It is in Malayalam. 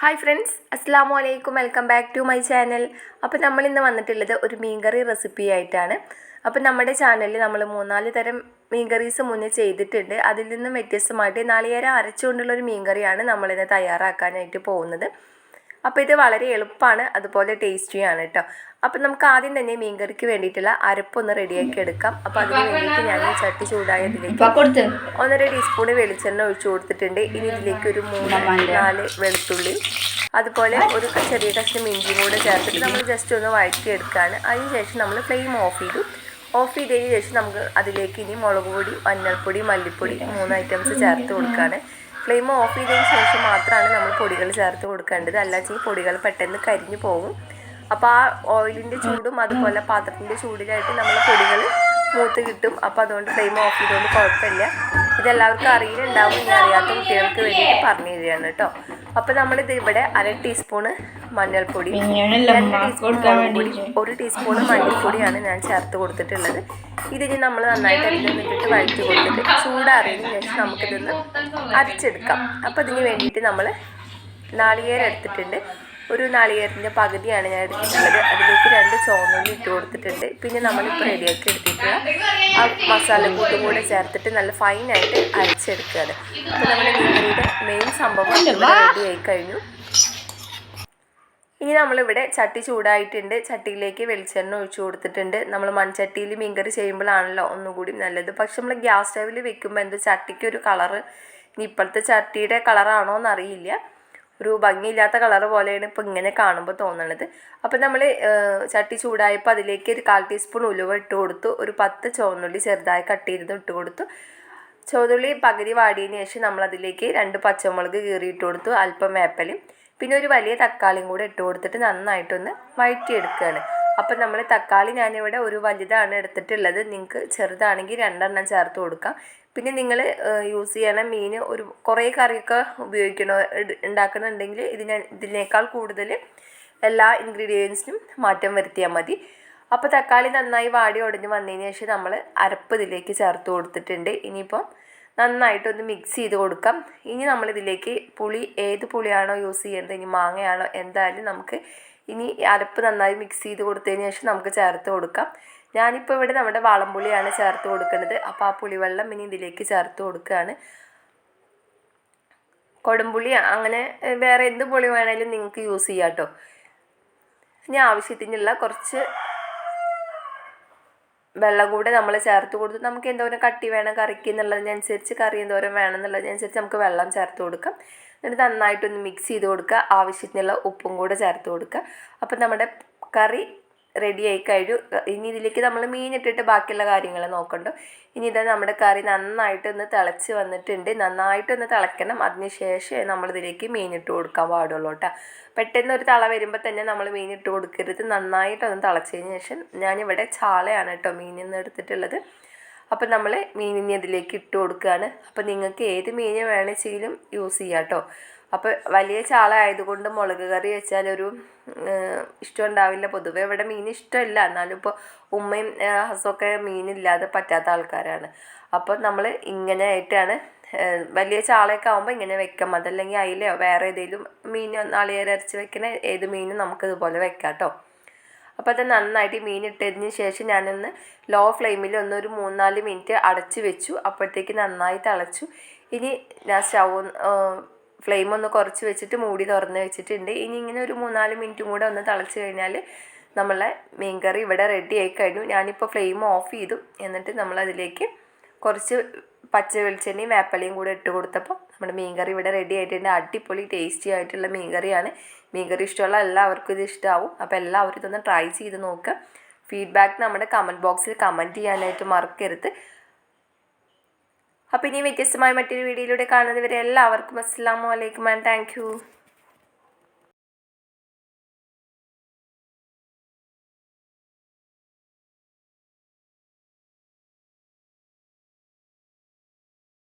ഹായ് ഫ്രണ്ട്സ്, അസ്സാം വലൈക്കും. Welcome back to my channel. അപ്പോൾ നമ്മളിന്ന് വന്നിട്ടുള്ളത് ഒരു മീൻകറി റെസിപ്പി ആയിട്ടാണ്. അപ്പോൾ നമ്മുടെ ചാനലിൽ നമ്മൾ 3-4 തരം മീൻകറീസ് മുന്നേ ചെയ്തിട്ടുണ്ട്. അതിൽ നിന്നും വ്യത്യസ്തമായിട്ട് നാളികേരം അരച്ചുകൊണ്ടുള്ളൊരു മീൻകറിയാണ് നമ്മളിന്ന് തയ്യാറാക്കാനായിട്ട് പോകുന്നത്. അപ്പോൾ ഇത് വളരെ എളുപ്പമാണ്, അതുപോലെ ടേസ്റ്റിയാണ് കേട്ടോ. അപ്പോൾ നമുക്ക് ആദ്യം തന്നെ മീൻകറിക്ക് വേണ്ടിയിട്ടുള്ള അരപ്പൊന്ന് റെഡിയാക്കി എടുക്കാം. അപ്പോൾ അതിന് വേണ്ടിയിട്ട് ഞാൻ ചട്ടി ചൂടായതിലേക്ക് 1.5 ടീസ്പൂൺ വെളിച്ചെണ്ണ ഒഴിച്ചു കൊടുത്തിട്ടുണ്ട്. ഇനി ഇതിലേക്ക് ഒരു 3-4 വെളുത്തുള്ളി, അതുപോലെ ഒരു ചെറിയ കഷ്ണം ഇഞ്ചിയും കൂടെ ചേർത്തിട്ട് നമ്മൾ ജസ്റ്റ് ഒന്ന് വഴറ്റിയെടുക്കുകയാണ്. അതിനുശേഷം നമ്മൾ ഫ്ലെയിം ഓഫ് ചെയ്തതിന് ശേഷം നമുക്ക് അതിലേക്ക് ഇനി മുളക് പൊടി, മഞ്ഞൾപ്പൊടി, മല്ലിപ്പൊടി 3 ഐറ്റംസ് ചേർത്ത് കൊടുക്കുകയാണ്. ഫ്ലെയിം ഓഫ് ചെയ്തതിന് ശേഷം മാത്രമാണ് നമ്മൾ പൊടികൾ ചേർത്ത് കൊടുക്കേണ്ടത്, അല്ലാതെ പൊടികൾ പെട്ടെന്ന് കരിഞ്ഞു പോകും. അപ്പോൾ ആ ഓയിലിൻ്റെ ചൂടും അതുപോലെ പാത്രത്തിൻ്റെ ചൂടിലായിട്ട് നമ്മൾ പൊടികൾ മൂത്ത് കിട്ടും. അപ്പോൾ അതുകൊണ്ട് ഫ്ലെയിം ഓഫ് ചെയ്തുകൊണ്ട് കുഴപ്പമില്ല. ഇതെല്ലാവർക്കും അറിയുന്നുണ്ടാവും, ഇനി അറിയാത്ത കുട്ടികൾക്ക് വേണ്ടിയിട്ട് പറഞ്ഞു തരികയാണ് കേട്ടോ. അപ്പോൾ നമ്മളിത് ഇവിടെ 1/2 ടീസ്പൂണ് മഞ്ഞൾപ്പൊടി, 2 ടീസ്പൂൺ മുളക് പൊടി, 1 ടീസ്പൂണ് മല്ലിപ്പൊടിയാണ് ഞാൻ ചേർത്ത് കൊടുത്തിട്ടുള്ളത്. ഇതിന് നമ്മൾ നന്നായിട്ട് എല്ലാം ഇട്ടിട്ട് വഴറ്റി കൊടുത്തിട്ട് ചൂടാറിയതിന് ശേഷം നമുക്കിതൊന്ന് അരച്ചെടുക്കാം. അപ്പോൾ ഇതിന് വേണ്ടിയിട്ട് നമ്മൾ നാളികേരം എടുത്തിട്ടുണ്ട്. ഒരു നാളികേരത്തിൻ്റെ പകുതിയാണ് ഞാൻ എടുത്തിട്ടുള്ളത്. അതിലേക്ക് 2 ചുവന്നുള്ളി ഇട്ട് കൊടുത്തിട്ടുണ്ട്. പിന്നെ നമ്മളിപ്പോൾ റെഡിയാക്കി എടുത്തിട്ടുള്ള ആ മസാലക്കൂട്ടും കൂടെ ചേർത്തിട്ട് നല്ല ഫൈനായിട്ട് അരച്ചെടുക്കുകയാണ്. അപ്പോൾ നമ്മുടെ മീൻകറിയുടെ മെയിൻ സംഭവം ഇവിടെ റെഡി ആയി കഴിഞ്ഞു. ഇനി നമ്മളിവിടെ ചട്ടി ചൂടായിട്ടുണ്ട്. ചട്ടിയിലേക്ക് വെളിച്ചെണ്ണ ഒഴിച്ചു കൊടുത്തിട്ടുണ്ട്. നമ്മൾ മൺചട്ടിയിൽ മീൻകറി ചെയ്യുമ്പോഴാണല്ലോ ഒന്നുകൂടി നല്ലത്. പക്ഷെ നമ്മൾ ഗ്യാസ് സ്റ്റവിൽ വെക്കുമ്പോൾ എന്തോ ചട്ടിക്കൊരു കളറ്, ഇനി ഇപ്പോഴത്തെ ചട്ടിയുടെ കളറാണോ എന്നറിയില്ല, ഒരു ഭംഗിയില്ലാത്ത കളർ പോലെയാണ് ഇപ്പോൾ ഇങ്ങനെ കാണുമ്പോൾ തോന്നുന്നത്. അപ്പോൾ നമ്മൾ ചട്ടി ചൂടായപ്പോൾ അതിലേക്ക് ഒരു 1/4 ടീസ്പൂൺ ഉലുവ ഇട്ട് കൊടുത്തു. ഒരു 10 ചുവന്നുള്ളി ചെറുതായി കട്ട് ചെയ്ത് ഇട്ട് കൊടുത്തു. ചുവന്നുള്ളി പകുതി വാടിയതിന് ശേഷം നമ്മളതിലേക്ക് 2 പച്ചമുളക് കീറിയിട്ട് കൊടുത്തു, അല്പം വേപ്പിലയും പിന്നെ ഒരു വലിയ തക്കാളിയും കൂടെ ഇട്ട് കൊടുത്തിട്ട് നന്നായിട്ടൊന്ന് വഴറ്റിയെടുക്കുകയാണ്. അപ്പം നമ്മൾ തക്കാളി ഞാനിവിടെ ഒരു വലുതാണ് എടുത്തിട്ടുള്ളത്. നിങ്ങൾക്ക് ചെറുതാണെങ്കിൽ 2 ചേർത്ത് കൊടുക്കാം. പിന്നെ നിങ്ങൾ യൂസ് ചെയ്യണ മീൻ ഒരു കുറേ കറിയൊക്കെ ഉണ്ടാക്കണമെന്നുണ്ടെങ്കിൽ ഇതിനേക്കാൾ കൂടുതൽ എല്ലാ ഇൻഗ്രീഡിയൻസിനും മാറ്റം വരുത്തിയാൽ മതി. അപ്പോൾ തക്കാളി നന്നായി വാടി ഉടഞ്ഞ് വന്നതിന് ശേഷം നമ്മൾ അരപ്പ് ഇതിലേക്ക് ചേർത്ത് കൊടുത്തിട്ടുണ്ട്. ഇനിയിപ്പം നന്നായിട്ടൊന്ന് മിക്സ് ചെയ്ത് കൊടുക്കാം. ഇനി നമ്മളിതിലേക്ക് പുളി, ഏത് പുളിയാണോ യൂസ് ചെയ്യേണ്ടത്, ഇനി മാങ്ങയാണോ, എന്തായാലും നമുക്ക് ഇനി അരപ്പ് നന്നായി മിക്സ് ചെയ്ത് കൊടുത്തതിന് ശേഷം നമുക്ക് ചേർത്ത് കൊടുക്കാം. ഞാനിപ്പോൾ ഇവിടെ നമ്മുടെ വാളംപുളിയാണ് ചേർത്ത് കൊടുക്കുന്നത്. അപ്പോൾ ആ പുളിവെള്ളം ഇനി ഇതിലേക്ക് ചേർത്ത് കൊടുക്കുകയാണ്. കൊടംപുളി, അങ്ങനെ വേറെ എന്ത് പുളി വേണമെങ്കിലും നിങ്ങൾക്ക് യൂസ് ചെയ്യാം കേട്ടോ. ഇനി ആവശ്യത്തിനുള്ള കുറച്ച് വെള്ളം കൂടെ നമ്മൾ ചേർത്ത് കൊടുത്ത് നമുക്ക് എന്തോരം കട്ടി വേണം കറിക്ക് എന്നുള്ളതിനനുസരിച്ച്, കറി എന്തോരം വേണം എന്നുള്ളതിനനുസരിച്ച് നമുക്ക് വെള്ളം ചേർത്ത് കൊടുക്കാം. എന്നിട്ട് നന്നായിട്ടൊന്ന് മിക്സ് ചെയ്ത് കൊടുക്കുക. ആവശ്യത്തിനുള്ള ഉപ്പും കൂടെ ചേർത്ത് കൊടുക്കുക. അപ്പം നമ്മുടെ കറി റെഡി ആയി കഴിഞ്ഞു. ഇനി ഇതിലേക്ക് നമ്മൾ മീനിട്ടിട്ട് ബാക്കിയുള്ള കാര്യങ്ങൾ നോക്കണ്ടോ. ഇനി ഇതാ നമ്മുടെ കറി നന്നായിട്ടൊന്ന് തിളച്ച് വന്നിട്ടുണ്ട്. നന്നായിട്ടൊന്ന് തിളയ്ക്കണം. അതിന് ശേഷം നമ്മളിതിലേക്ക് മീനിട്ട് കൊടുക്കാൻ പാടുള്ളൂ കേട്ടോ. പെട്ടെന്ന് ഒരു തള വരുമ്പോൾ തന്നെ നമ്മൾ മീനിട്ട് കൊടുക്കരുത്. നന്നായിട്ടൊന്ന് തിളച്ചതിന് ശേഷം, ഞാനിവിടെ ചാളയാണ് കേട്ടോ മീനിൽ നിന്ന് എടുത്തിട്ടുള്ളത്. അപ്പം നമ്മൾ മീനിനെ അതിലേക്ക് ഇട്ട് കൊടുക്കുകയാണ്. അപ്പോൾ നിങ്ങൾക്ക് ഏത് മീൻ വേണമെങ്കിലും യൂസ് ചെയ്യാം കേട്ടോ. അപ്പോൾ വലിയ ചാള ആയതുകൊണ്ട് മുളക് കറി വെച്ചാൽ ഒരു ഇഷ്ടം ഉണ്ടാവില്ല. പൊതുവേ ഇവിടെ മീൻ ഇഷ്ടമില്ല, എന്നാലും ഇപ്പോൾ ഉമ്മയും ഹസ്സൊക്കെ മീനില്ലാതെ പറ്റാത്ത ആൾക്കാരാണ്. അപ്പോൾ നമ്മൾ ഇങ്ങനെ ആയിട്ടാണ്, വലിയ ചാളയൊക്കെ ആകുമ്പോൾ ഇങ്ങനെ വെക്കാം. അതല്ലെങ്കിൽ അതിലോ വേറെ ഏതെങ്കിലും മീൻ നാളികേരം അരച്ച് വെക്കുന്ന ഏത് മീനും നമുക്കിതുപോലെ വെക്കാം കേട്ടോ. അപ്പോൾ അത് നന്നായിട്ട് മീൻ ഇട്ടതിന് ശേഷം ഞാനൊന്ന് ലോ ഫ്ലെയിമിൽ ഒരു 3-4 മിനിറ്റ് അടച്ച് വെച്ചു. അപ്പോഴത്തേക്ക് നന്നായി തിളച്ചു. ഇനി ഞാൻ ഫ്ലെയിം ഒന്ന് കുറച്ച് വെച്ചിട്ട് മൂടി തുറന്ന് വെച്ചിട്ടുണ്ട്. ഇനി ഇങ്ങനെ ഒരു 3-4 മിനിറ്റും കൂടെ ഒന്ന് തിളച്ച് കഴിഞ്ഞാൽ നമ്മളെ മീൻകറി ഇവിടെ റെഡി ആയി കഴിഞ്ഞു. ഞാനിപ്പോൾ ഫ്ലെയിം ഓഫ് ചെയ്തു. എന്നിട്ട് നമ്മളതിലേക്ക് കുറച്ച് പച്ച വെളിച്ചെണ്ണയും വേപ്പിലയും കൂടെ ഇട്ട് കൊടുത്തപ്പോൾ നമ്മുടെ മീൻകറി ഇവിടെ റെഡി ആയിട്ടുണ്ട്. അടിപൊളി ടേസ്റ്റി ആയിട്ടുള്ള മീൻകറിയാണ്. മീൻകറി ഇഷ്ടമുള്ള എല്ലാവർക്കും ഇത് ഇഷ്ടമാവും. അപ്പോൾ എല്ലാവരും ഇതൊന്ന് ട്രൈ ചെയ്ത് നോക്കുക. ഫീഡ്ബാക്ക് നമ്മുടെ കമൻറ്റ് ബോക്സിൽ കമൻറ്റ് ചെയ്യാനായിട്ട് മറക്കരുത്. അപ്പോൾ ഇനി വ്യത്യസ്തമായ മറ്റൊരു വീഡിയോയിലൂടെ കാണുന്നത് വരെ എല്ലാവർക്കും അസ്സലാമു അലൈക്കും ആൻഡ് താങ്ക് യു.